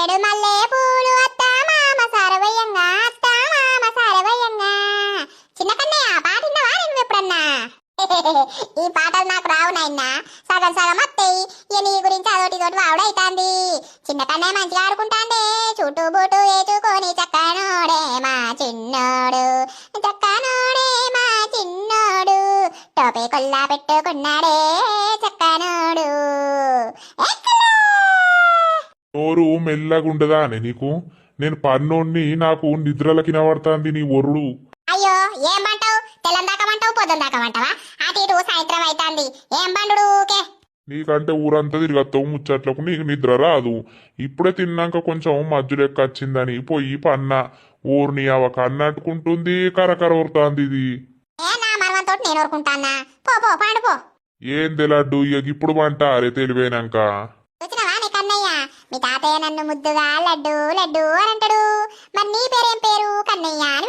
ఏడు మల్లె పూలు అత్త మామ సారవయ్యంగా అత్త మామ సారవయ్యంగా. చిన్న కన్నయ్య పాట విన్నావా నువ్వు ఎప్పుడన్నా? ఈ పాటలు నాకు రావు నాయనా, సగం సగం అత్తయి. ఇక నీ గురించి అదోటి తోటి వావుడైతాంది. చిన్న కన్నయ్య మంచిగా ఆడుకుంటాండే, చుట్టూ బూటు వేసుకొని చక్కనోడే మా చిన్నోడు, చక్కనోడే మా చిన్నోడు, టోపీ కొల్లా పెట్టుకున్నాడే చక్కనోడు. నోరు మెల్లగుండదా అని నీకు? నేను పన్నోన్ని, నాకు నిద్రలకి వినబడుతుంది నీ ఒరుడు. అయ్యో ఏమంటావు? తెల్లం దాకమంటావు, పొద్దున దాకమంటావా? అటు ఇటు సాయంత్రం అవుతాంది, ఏం బండు ఊకే? నీకంటే ఊరంతా తిరగత్తావు ముచ్చట్లకు, నీకు నిద్ర రాదు. ఇప్పుడే తిన్నాక కొంచెం మజ్జు లెక్క వచ్చిందని పోయి పన్నా. ఊరిని అవ కన్నట్టుకుంటుంది, కరకర ఊరుతాంది ఇది. ఏ నా మనవంతో నేను ఊరుకుంటానా? పో పో పండు పో. ఏంది లడ్డు ఇక ఇప్పుడు వంట అరే తెలివైనాక. చూసినవా నీ కన్నయ్య? మీ తాతయ్య నన్ను ముద్దుగా లడ్డు లడ్డు అని అంటాడు. మరి నీ పేరేం పేరు? కన్నయ్య అని